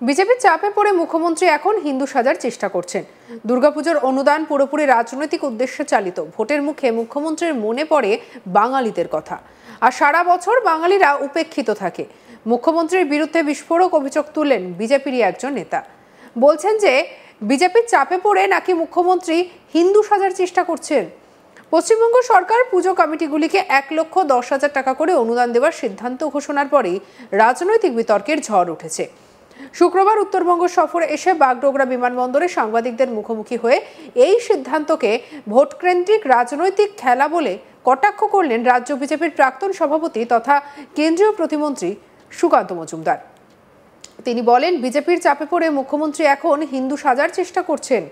বিজেপির চাপে পড়ে মুখ্যমন্ত্রী এখন হিন্দু সাজার চেষ্টা করছেন। দুর্গাপুজোর অনুদান পুরোপুরি রাজনৈতিক উদ্দেশ্যে চালিত। ভোটের মুখে মুখ্যমন্ত্রীর মনে পড়ে বাঙালিদের কথা, আর সারা বছর বাঙালিরা উপেক্ষিত থাকে। মুখ্যমন্ত্রীর বিরুদ্ধে বিস্ফোরক অভিযোগ তুললেন বিজেপিরই একজন নেতা। বলছেন যে বিজেপির চাপে পড়ে নাকি মুখ্যমন্ত্রী হিন্দু সাজার চেষ্টা করছেন। পশ্চিমবঙ্গ সরকার পুজো কমিটিগুলিকে 1,10,000 টাকা করে অনুদান দেওয়ার সিদ্ধান্ত ঘোষণার পরেই রাজনৈতিক বিতর্কের ঝড় উঠেছে। শুক্রবার উত্তরবঙ্গ সফরে এসে বাগডোগরা বিমানবন্দরে সাংবাদিকদের মুখোমুখি হয়ে এই সিদ্ধান্তকে ভোটকেন্দ্রিক রাজনৈতিক খেলা বলে কটাক্ষ করলেন রাজ্য বিজেপির প্রাক্তন সভাপতি তথা কেন্দ্রীয় প্রতিমন্ত্রী সুকান্ত মজুমদার। তিনি বলেন, বিজেপির চাপে পড়ে মুখ্যমন্ত্রী এখন হিন্দু সাজার চেষ্টা করছেন।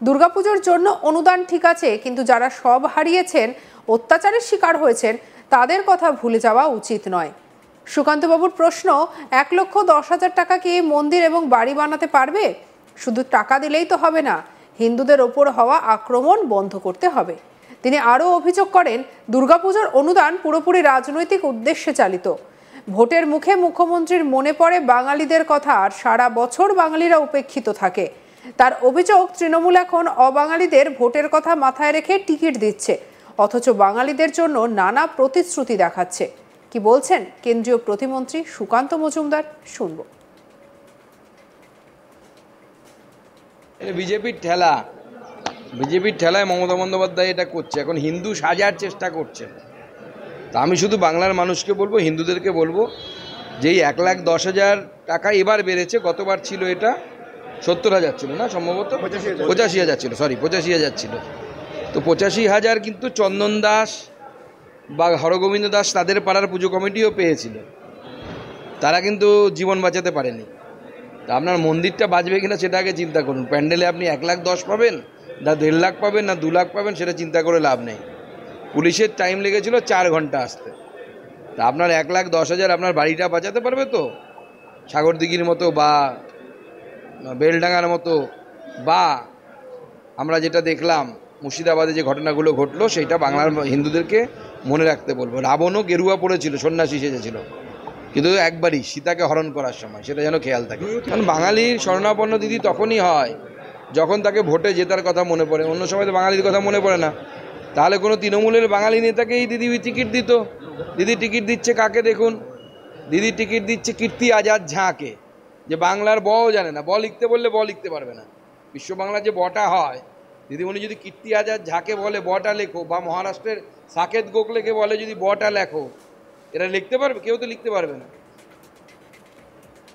দুর্গাপুজোর জন্য অনুদান ঠিক আছে, কিন্তু যারা সব হারিয়েছেন, অত্যাচারের শিকার হয়েছেন, তাদের কথা ভুলে যাওয়া উচিত নয়। সুকান্তবাবুর প্রশ্ন, 1,10,000 টাকা কি মন্দির এবং বাড়ি বানাতে পারবে? শুধু টাকা দিলেই তো হবে না, হিন্দুদের ওপর হওয়া আক্রমণ বন্ধ করতে হবে। তিনি আরও অভিযোগ করেন, দুর্গাপুজোর অনুদান পুরোপুরি রাজনৈতিক উদ্দেশ্যে চালিত। ভোটের মুখে মুখ্যমন্ত্রীর মনে পড়ে বাঙালিদের কথা, আর সারা বছর বাঙালিরা উপেক্ষিত থাকে। তার অভিযোগ, তৃণমূল এখন অবাঙালিদের ভোটের কথা মাথায় রেখে টিকিট দিচ্ছে, অথচ বাঙালিদের জন্য নানা প্রতিশ্রুতি দেখাচ্ছে। কি বলছেন কেন্দ্রীয় প্রতিমন্ত্রী সুকান্ত মজুমদার, শুনব। বিজেপির ঠেলায় মমতা বন্দ্যোপাধ্যায় এটা করছে, এখন হিন্দু সাজার চেষ্টা করছে। তা আমি শুধু বাংলার মানুষকে বলবো, হিন্দুদেরকে বলবো, যেই 1,10,000 টাকা এবার বেড়েছে, গতবার ছিল এটা 70,000 ছিল না, সম্ভবত 85,000 ছিল, 85,000 ছিল। তো 85,000 কিন্তু চন্দন দাস বা হরগোবিন্দ দাস তাদের পাড়ার পুজো কমিটিও পেয়েছিল, তারা কিন্তু জীবন বাঁচাতে পারেনি। তা আপনার মন্দিরটা বাঁচবে কিনা সেটা আগে চিন্তা করুন। প্যান্ডেলে আপনি 1,10,000 পাবেন, না 1.5 লাখ পাবেন, না 2 লাখ পাবেন, সেটা চিন্তা করে লাভ নেই। পুলিশের টাইম লেগেছিল 4 ঘন্টা আসতে। তা আপনার 1,10,000 আপনার বাড়িটা বাঁচাতে পারবে তো? সাগরদিঘির মতো বা বেলডাঙ্গার মতো, বা আমরা যেটা দেখলাম মুর্শিদাবাদে যে ঘটনাগুলো ঘটলো, সেইটা বাংলার হিন্দুদেরকে মনে রাখতে বলবো। রাবণও গেরুয়া পড়েছিল, সন্ন্যাসী সেজেছিল, কিন্তু একবারই সীতাকে হরণ করার সময়, সেটা যেন খেয়াল থাকে। কারণ বাঙালির শরণাপন্ন দিদি তখনই হয় যখন তাকে ভোটে জেতার কথা মনে পড়ে, অন্য সময় তো বাঙালির কথা মনে পড়ে না। তাহলে কোনো তৃণমূলের বাঙালি নেতাকেই দিদি টিকিট দিত। দিদি টিকিট দিচ্ছে কাকে দেখুন, দিদি টিকিট দিচ্ছে কীর্তি আজাদ ঝাঁকে, যে বাংলার বও জানে না, ব লিখতে বললে ব লিখতে পারবে না। বিশ্ব বাংলার যে বটা হয়, দিদিমণি যদি কীর্তি আজাদ ঝাঁকে বলে বটা লেখো, বা মহারাষ্ট্রের সাকেত গোখলেকে বলে যদি বটা লেখো, এরা লিখতে পারবে? কেউ তো লিখতে পারবে না।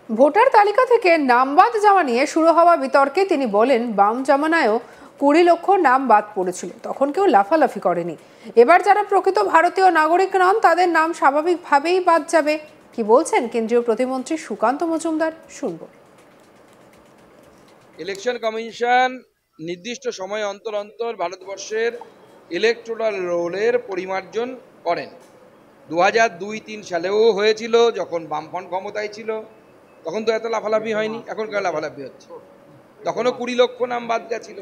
ভোটার তালিকা থেকে নাম বাদ যাওয়া নিয়ে শুরু হওয়া বিতর্কে তিনি বলেন, বাম জামানায়ও 20 লক্ষ নাম বাদ পড়েছিল, তখন কেউ লাফালাফি করেনি। এবার যারা প্রকৃত ভারতীয় নাগরিক নন, তাদের নাম স্বাভাবিকভাবেই বাদ যাবে। কি বলছেন কেন্দ্রীয় প্রতিমন্ত্রী সুকান্ত মজুমদার, শুনব। ইলেকশন কমিশন নির্দিষ্ট সময় অন্তর অন্তর ভারতবর্ষের ইলেকটোরাল রোলের পরিমার্জন করেন। 2002-3 সালেও হয়েছিল, যখন বামফ্রন্ট ক্ষমতায় ছিল, তখন তো এত লাফালাফি হয়নি, এখন কেন লাফালাফি হচ্ছে? তখনও 20 লক্ষ নাম বাদ গেছিল,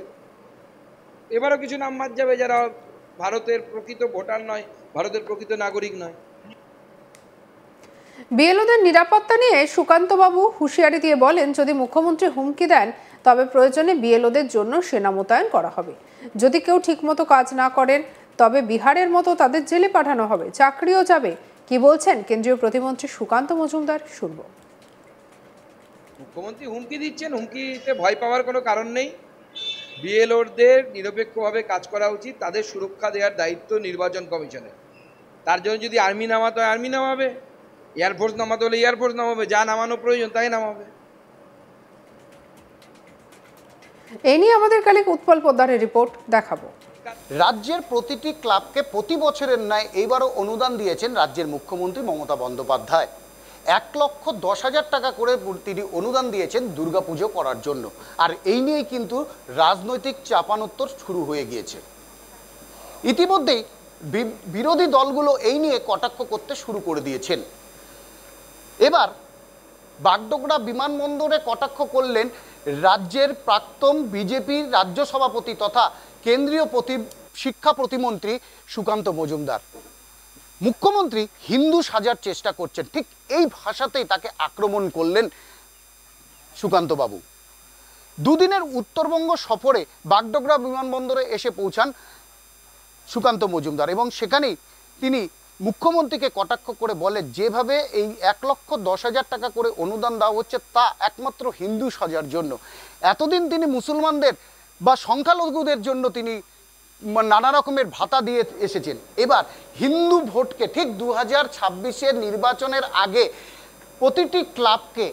এবারও কিছু নাম বাদ যাবে যারা ভারতের প্রকৃত ভোটার নয়, ভারতের প্রকৃত নাগরিক নয়। বিএলওদের নিরাপত্তা নিয়ে সুকান্তবাবু হুঁশিয়ারি দিয়ে বলেন, যদি মুখ্যমন্ত্রী হুমকি দেন, তবে প্রয়োজনে বিএলওদের জন্য সেনা মোতায়েন করা হবে। যদি কেউ ঠিকমতো কাজ না করেন, তবে বিহারের মতো তাদের জেলে পাঠানো হবে, চাকরিও যাবে। কি বলছেন কেন্দ্রীয় প্রতিমন্ত্রী সুকান্ত মজুমদার, শুনব। মুখ্যমন্ত্রী হুমকি দিচ্ছেন, হুমকিতে ভয় পাওয়ার কোনো কারণ নেই। বিএলওদের নিরপেক্ষভাবে কাজ করা উচিত, তাদের সুরক্ষা দেওয়ার দায়িত্ব নির্বাচন কমিশনের। তার জন্য যদি আর্মি নামাতে হয় আর্মি নামাবে, এয়ারফোর্স নামাতে হলে এয়ারফোর্স নামাবে, যা নামানো প্রয়োজন তাই নামাবে। এই নিয়ে আমাদের কালিক উৎপল পোদ্দারের রিপোর্ট দেখাবো। রাজ্যের প্রতিটি ক্লাবকে প্রতি বছরের ন্যায় এইবারও অনুদান দিয়েছেন রাজ্যের মুখ্যমন্ত্রী মমতা বন্দ্যোপাধ্যায়। 1,10,000 টাকা করে তিনি অনুদান দিয়েছেন দুর্গাপুজো করার জন্য। আর এই নিয়েই কিন্তু রাজনৈতিক চাপানোত্তর শুরু হয়ে গিয়েছে। ইতিমধ্যেই বিরোধী দলগুলো এই নিয়ে কটাক্ষ করতে শুরু করে দিয়েছেন। এবার বাগডোগরা বিমানবন্দরে কটাক্ষ করলেন রাজ্যের প্রাক্তন বিজেপির রাজ্য সভাপতি তথা কেন্দ্রীয় শিক্ষা প্রতিমন্ত্রী সুকান্ত মজুমদার। মুখ্যমন্ত্রী হিন্দু সাজার চেষ্টা করছেন, ঠিক এই ভাষাতেই তাকে আক্রমণ করলেন সুকান্তবাবু। দুদিনের উত্তরবঙ্গ সফরে বাগডোগরা বিমানবন্দরে এসে পৌঁছান সুকান্ত মজুমদার এবং সেখানেই তিনি মুখ্যমন্ত্রীকে কটাক্ষ করে বলে যেভাবে এই 1,10,000 টাকা করে অনুদান দেওয়া হচ্ছে তা একমাত্র হিন্দু সাজার জন্য। এতদিন তিনি মুসলমানদের বা সংখ্যালঘুদের জন্য তিনি নানা রকমের ভাতা দিয়ে এসেছেন। এবার হিন্দু ভোটকে ঠিক 2026-এর নির্বাচনের আগে প্রতিটি ক্লাবকে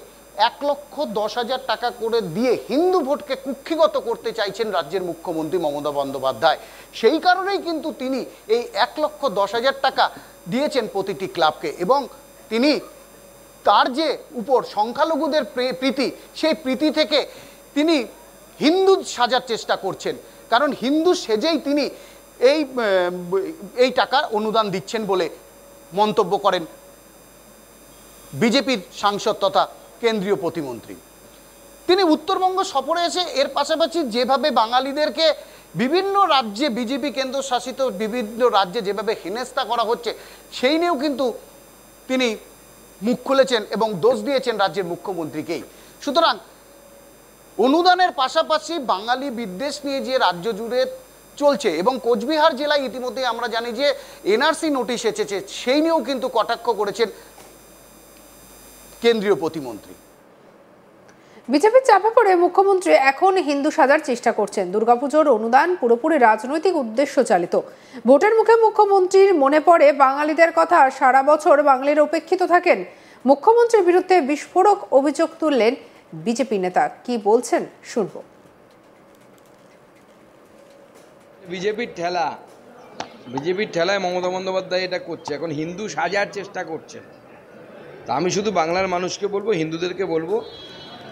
1,10,000 টাকা করে দিয়ে হিন্দু ভোটকে কুক্ষিগত করতে চাইছেন রাজ্যের মুখ্যমন্ত্রী মমতা বন্দ্যোপাধ্যায়। সেই কারণেই কিন্তু তিনি এই 1,10,000 টাকা দিয়েছেন প্রতিটি ক্লাবকে এবং তিনি তার যে উপর সংখ্যালঘুদের প্রীতি, সেই প্রীতি থেকে তিনি হিন্দু সাজার চেষ্টা করছেন, কারণ হিন্দু সেজেই তিনি এই টাকার অনুদান দিচ্ছেন বলে মন্তব্য করেন বিজেপির সাংসদ তথা কেন্দ্রীয় প্রতিমন্ত্রী। তিনি উত্তরবঙ্গ সফরে এসে এর পাশাপাশি যেভাবে বাঙালিদেরকে বিভিন্ন রাজ্যে বিজেপি কেন্দ্রশাসিত বিভিন্ন রাজ্যে যেভাবে হেনস্থা করা হচ্ছে সেই নিয়েও কিন্তু তিনি মুখ খুলেছেন এবং দোষ দিয়েছেন রাজ্যের মুখ্যমন্ত্রীকেই। সুতরাং অনুদানের পাশাপাশি বাঙালি বিদ্বেষ নিয়ে যে রাজ্য জুড়ে চলছে এবং কোচবিহার জেলায় ইতিমধ্যে আমরা জানি যে এনআরসি নোটিশ এসেছে, সেই নিয়েও কিন্তু কটাক্ষ করেছেন কেন্দ্রীয় প্রতিমন্ত্রী। বিজেপির চাপে পড়ে মুখ্যমন্ত্রী এখন হিন্দু সাজার চেষ্টা করছেন। দুর্গাপুজোর অনুদান পুরোপুরি রাজনৈতিক উদ্দেশ্য চালিত। ভোটের মুখে মুখ্যমন্ত্রীর মনে পড়ে বাঙালিদের কথা, সারা বছর বাঙালির উপেক্ষিত থাকেন। মুখ্যমন্ত্রীর বিরুদ্ধে বিস্ফোরক অভিযোগ তুললেন বিজেপি নেতা। কি বলছেন শুনবো। বিজেপির ঠেলায় মমতা বন্দ্যোপাধ্যায় এটা করছে, এখন হিন্দু সাজার চেষ্টা করছেন। তা আমি শুধু বাংলার মানুষকে বলবো, হিন্দুদেরকে বলবো,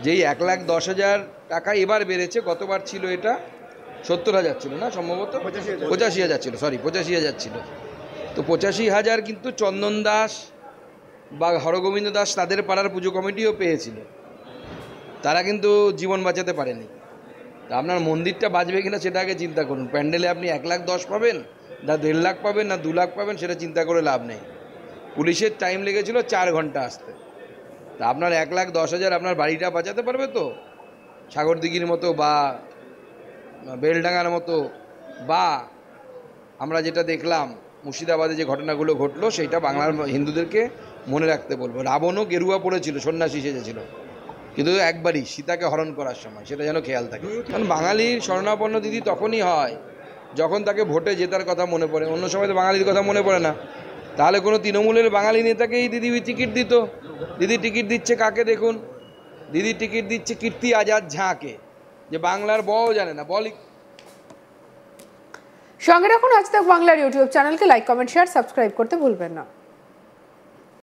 যেই 1,10,000 টাকা এবার বেড়েছে, গতবার ছিল এটা 70,000 ছিল না, সম্ভবত 85,000 ছিল, 85,000 ছিল। তো 85,000 কিন্তু চন্দন দাস বা হরগোবিন্দ দাস তাদের পাড়ার পুজো কমিটিও পেয়েছিল, তারা কিন্তু জীবন বাঁচাতে পারেনি। তা আপনার মন্দিরটা বাঁচবে কিনা সেটা আগে চিন্তা করুন। প্যান্ডেলে আপনি 1,10,000 পাবেন, না 1.5 লাখ পাবেন, না 2 লাখ পাবেন, সেটা চিন্তা করে লাভ নেই। পুলিশের টাইম লেগেছিল 4 ঘন্টা আসতে। তা আপনার 1,10,000 আপনার বাড়িটা বাঁচাতে পারবে তো? সাগরদিঘির মতো বা বেলডাঙ্গার মতো, বা আমরা যেটা দেখলাম মুর্শিদাবাদে যে ঘটনাগুলো ঘটলো, সেইটা বাংলার হিন্দুদেরকে মনে রাখতে বলবো। রাবণও গেরুয়া পড়েছিল, সন্ন্যাসী সেজেছিল, কিন্তু একবারই সীতাকে হরণ করার সময়, সেটা যেন খেয়াল থাকে। কারণ বাঙালির শরণাপন্ন দিদি তখনই হয় যখন তাকে ভোটে জেতার কথা মনে পড়ে, অন্য সময় তো বাঙালির কথা মনে পড়ে না। তাহলে কোনো তৃণমূলের বাঙালি নেতাকেই দিদি টিকিট দিত। দিদি টিকিট দিচ্ছে কাকে দেখুন, দিদি টিকিট দিচ্ছে কীর্তি আজাদ ঝাঁকে, যে বাংলার বও জানে না। সঙ্গে রাখুন আজ তাক বাংলার ইউটিউব চ্যানেলকে। লাইক, কমেন্ট, শেয়ার, সাবস্ক্রাইব করতে ভুলবেন না।